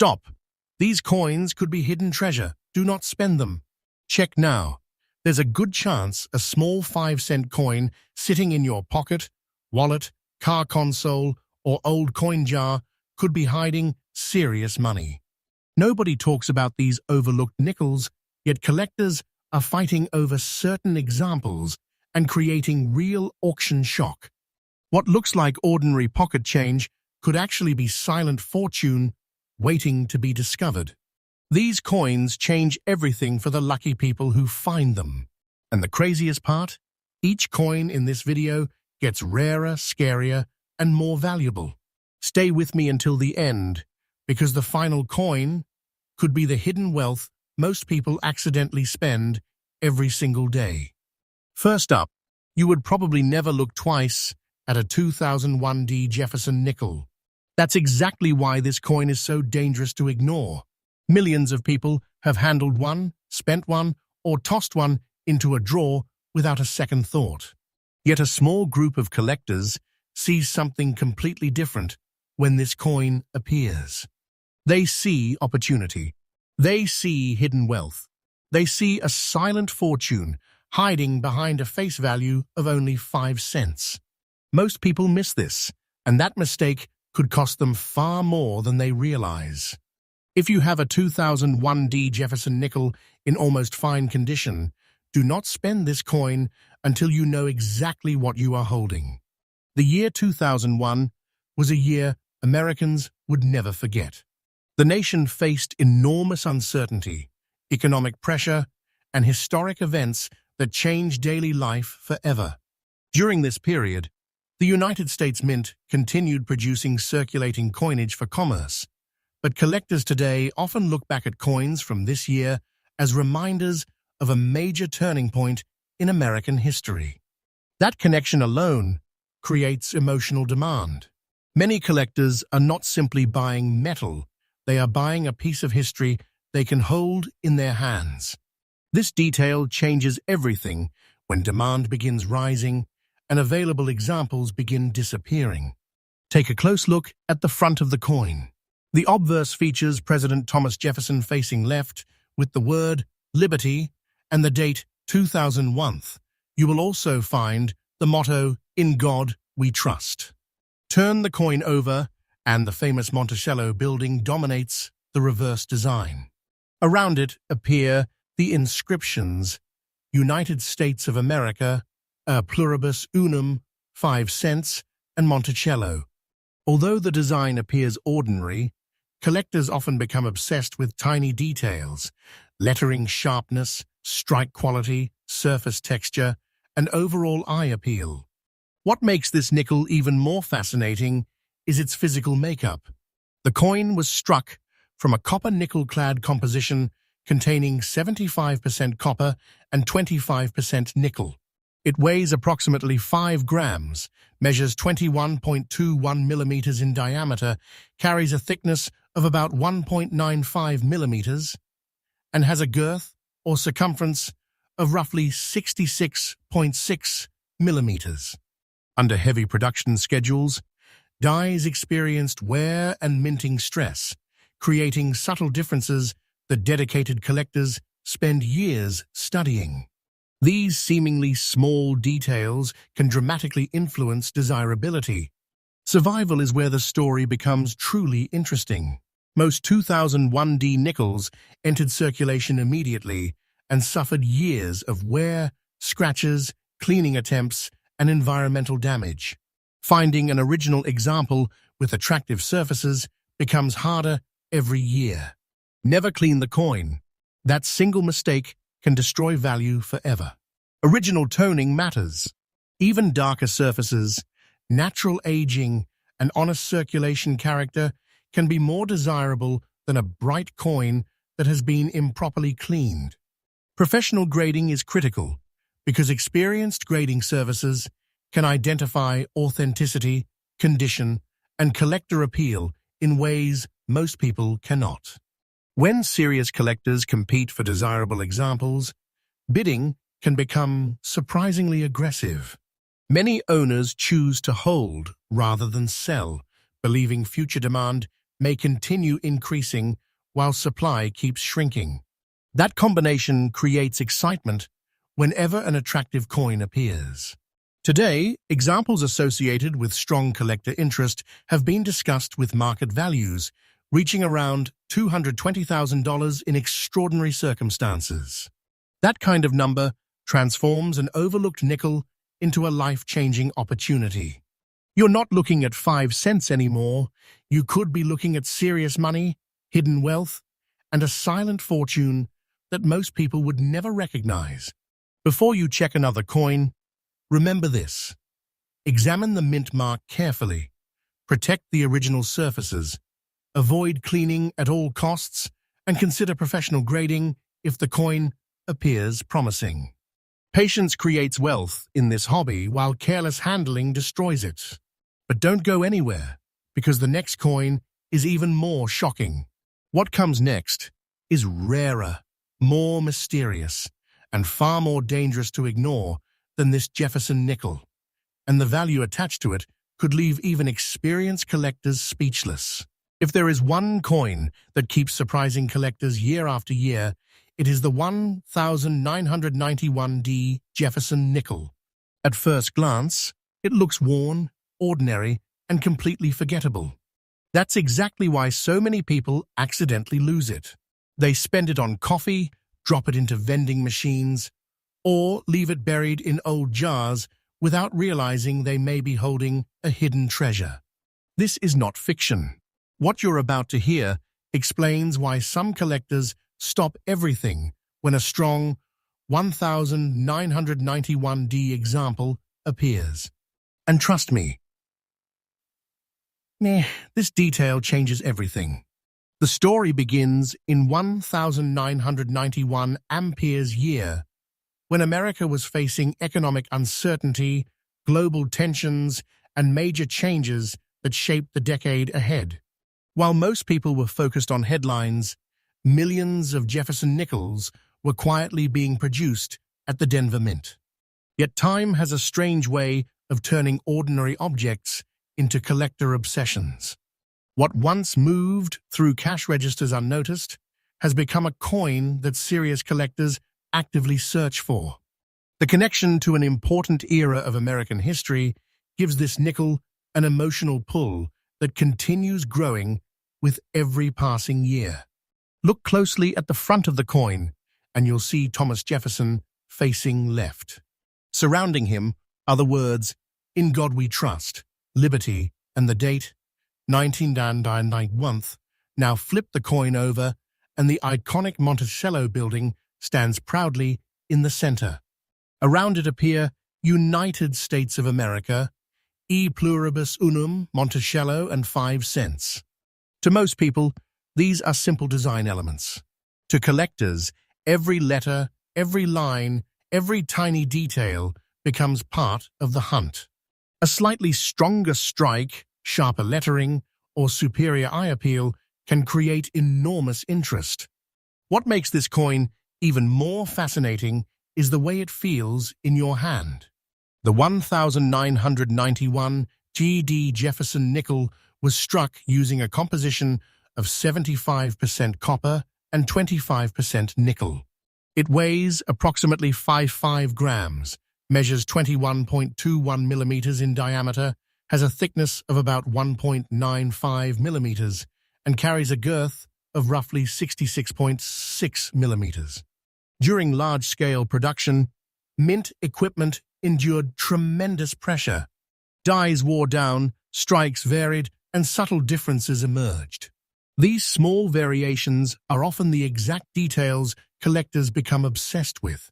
Stop! These coins could be hidden treasure. Do not spend them. Check now. There's a good chance a small 5-cent coin sitting in your pocket, wallet, car console, or old coin jar could be hiding serious money. Nobody talks about these overlooked nickels, yet collectors are fighting over certain examples and creating real auction shock. What looks like ordinary pocket change could actually be silent fortune waiting to be discovered. These coins change everything for the lucky people who find them. And the craziest part? Each coin in this video gets rarer, scarier, and more valuable. Stay with me until the end, because the final coin could be the hidden wealth most people accidentally spend every single day. First up, you would probably never look twice at a 2001 Jefferson Nickel. That's exactly why this coin is so dangerous to ignore. Millions of people have handled one, spent one, or tossed one into a drawer without a second thought. Yet a small group of collectors sees something completely different when this coin appears. They see opportunity. They see hidden wealth. They see a silent fortune hiding behind a face value of only 5 cents. Most people miss this, and that mistake could cost them far more than they realize. If you have a 2001 Jefferson Nickel in almost fine condition, do not spend this coin until you know exactly what you are holding. The year 2001 was a year Americans would never forget. The nation faced enormous uncertainty, economic pressure, and historic events that changed daily life forever. During this period, the United States Mint continued producing circulating coinage for commerce, but collectors today often look back at coins from this year as reminders of a major turning point in American history. That connection alone creates emotional demand. Many collectors are not simply buying metal, they are buying a piece of history they can hold in their hands. This detail changes everything when demand begins rising and available examples begin disappearing. Take a close look at the front of the coin. The obverse features President Thomas Jefferson facing left with the word Liberty and the date 2001. You will also find the motto, "In God We Trust." Turn the coin over and the famous Monticello building dominates the reverse design. Around it appear the inscriptions, United States of America, a pluribus unum, 5 cents, and Monticello. Although the design appears ordinary, collectors often become obsessed with tiny details, lettering sharpness, strike quality, surface texture, and overall eye appeal. What makes this nickel even more fascinating is its physical makeup. The coin was struck from a copper-nickel-clad composition containing 75% copper and 25% nickel. It weighs approximately 5 grams, measures 21.21 millimeters in diameter, carries a thickness of about 1.95 millimeters, and has a girth or circumference of roughly 66.6 millimeters. Under heavy production schedules, dies experienced wear and minting stress, creating subtle differences that dedicated collectors spend years studying. These seemingly small details can dramatically influence desirability. Survival is where the story becomes truly interesting. Most 2001 nickels entered circulation immediately and suffered years of wear, scratches, cleaning attempts, and environmental damage. Finding an original example with attractive surfaces becomes harder every year. Never clean the coin. That single mistake can destroy value forever. Original toning matters. Even darker surfaces, natural aging, and honest circulation character can be more desirable than a bright coin that has been improperly cleaned. Professional grading is critical because experienced grading services can identify authenticity, condition, and collector appeal in ways most people cannot. When serious collectors compete for desirable examples, bidding can become surprisingly aggressive. Many owners choose to hold rather than sell, believing future demand may continue increasing while supply keeps shrinking. That combination creates excitement whenever an attractive coin appears. Today, examples associated with strong collector interest have been discussed with market values reaching around $220,000 in extraordinary circumstances. That kind of number transforms an overlooked nickel into a life-changing opportunity. You're not looking at 5 cents anymore. You could be looking at serious money, hidden wealth, and a silent fortune that most people would never recognize. Before you check another coin, remember this. Examine the mint mark carefully. Protect the original surfaces. Avoid cleaning at all costs, and consider professional grading if the coin appears promising. Patience creates wealth in this hobby, while careless handling destroys it. But don't go anywhere, because the next coin is even more shocking. What comes next is rarer, more mysterious, and far more dangerous to ignore than this Jefferson nickel, and the value attached to it could leave even experienced collectors speechless. If there is one coin that keeps surprising collectors year after year, it is the 1991D Jefferson Nickel. At first glance, it looks worn, ordinary, and completely forgettable. That's exactly why so many people accidentally lose it. They spend it on coffee, drop it into vending machines, or leave it buried in old jars without realizing they may be holding a hidden treasure. This is not fiction. What you're about to hear explains why some collectors stop everything when a strong 1991D example appears. And trust me, this detail changes everything. The story begins in 1991 Ampere's year, when America was facing economic uncertainty, global tensions, and major changes that shaped the decade ahead. While most people were focused on headlines, millions of Jefferson Nickels were quietly being produced at the Denver Mint. Yet time has a strange way of turning ordinary objects into collector obsessions. What once moved through cash registers unnoticed has become a coin that serious collectors actively search for. The connection to an important era of American history gives this nickel an emotional pull that continues growing with every passing year. Look closely at the front of the coin, and you'll see Thomas Jefferson facing left. Surrounding him are the words, "In God We Trust," "Liberty," and the date, 1991. Now flip the coin over, and the iconic Monticello building stands proudly in the center. Around it appear United States of America, E pluribus unum, Monticello, and 5 cents. To most people, these are simple design elements. To collectors, every letter, every line, every tiny detail becomes part of the hunt. A slightly stronger strike, sharper lettering, or superior eye appeal can create enormous interest. What makes this coin even more fascinating is the way it feels in your hand. The 1991 GD Jefferson Nickel was struck using a composition of 75% copper and 25% nickel. It weighs approximately 55 grams, measures 21.21 millimeters in diameter, has a thickness of about 1.95 millimeters, and carries a girth of roughly 66.6 millimeters. During large-scale production, mint equipment endured tremendous pressure. Dies wore down, strikes varied, and subtle differences emerged. These small variations are often the exact details collectors become obsessed with.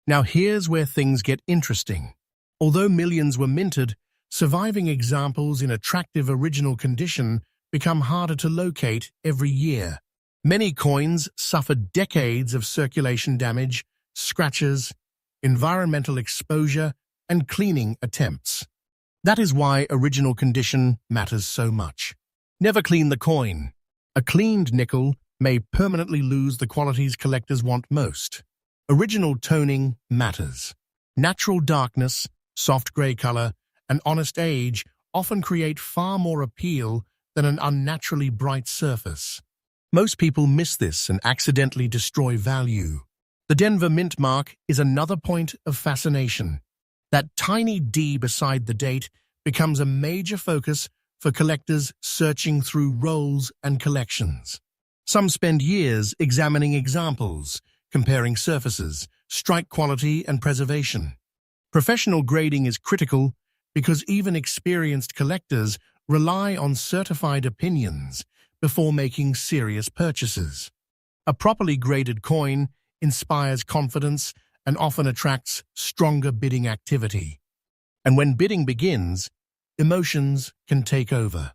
Now here's where things get interesting. Although millions were minted, surviving examples in attractive original condition become harder to locate every year. Many coins suffered decades of circulation damage, scratches, environmental exposure, and cleaning attempts. That is why original condition matters so much. Never clean the coin. A cleaned nickel may permanently lose the qualities collectors want most. Original toning matters. Natural darkness, soft gray color, and honest age often create far more appeal than an unnaturally bright surface. Most people miss this and accidentally destroy value. The Denver mint mark is another point of fascination. That tiny D beside the date becomes a major focus for collectors searching through rolls and collections. Some spend years examining examples, comparing surfaces, strike quality, and preservation. Professional grading is critical because even experienced collectors rely on certified opinions before making serious purchases. A properly graded coin inspires confidence and often attracts stronger bidding activity. And when bidding begins, emotions can take over.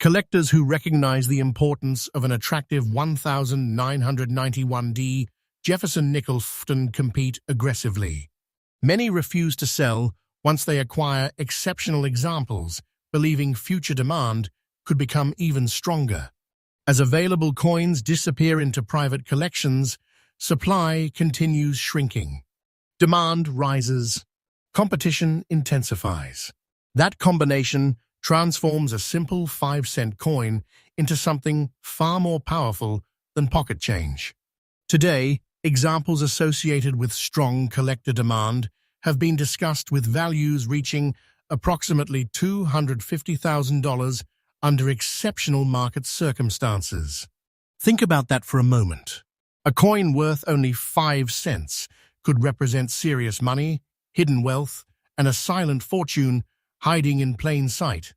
Collectors who recognize the importance of an attractive 1991D Jefferson Nickel often compete aggressively. Many refuse to sell once they acquire exceptional examples, believing future demand could become even stronger. As available coins disappear into private collections, supply continues shrinking. Demand rises. Competition intensifies. That combination transforms a simple 5-cent coin into something far more powerful than pocket change. Today, examples associated with strong collector demand have been discussed with values reaching approximately $250,000 under exceptional market circumstances. Think about that for a moment. A coin worth only 5 cents could represent serious money, hidden wealth, and a silent fortune hiding in plain sight.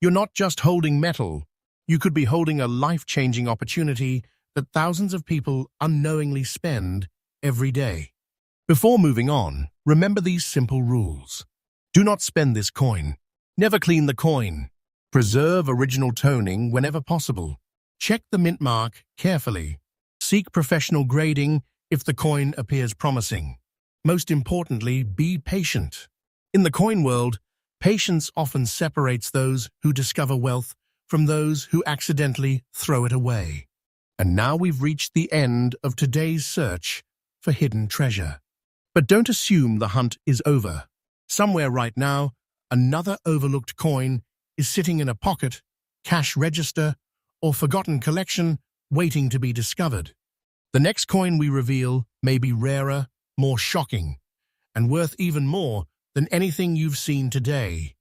You're not just holding metal, you could be holding a life-changing opportunity that thousands of people unknowingly spend every day. Before moving on, remember these simple rules. Do not spend this coin. Never clean the coin. Preserve original toning whenever possible. Check the mint mark carefully. Seek professional grading if the coin appears promising. Most importantly, be patient. In the coin world, patience often separates those who discover wealth from those who accidentally throw it away. And now we've reached the end of today's search for hidden treasure. But don't assume the hunt is over. Somewhere right now, another overlooked coin is sitting in a pocket, cash register, or forgotten collection waiting to be discovered. The next coin we reveal may be rarer, more shocking, and worth even more than anything you've seen today.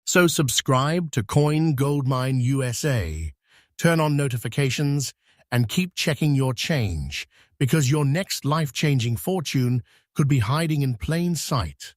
So subscribe to Coin Goldmine USA, turn on notifications, and keep checking your change, because your next life-changing fortune could be hiding in plain sight.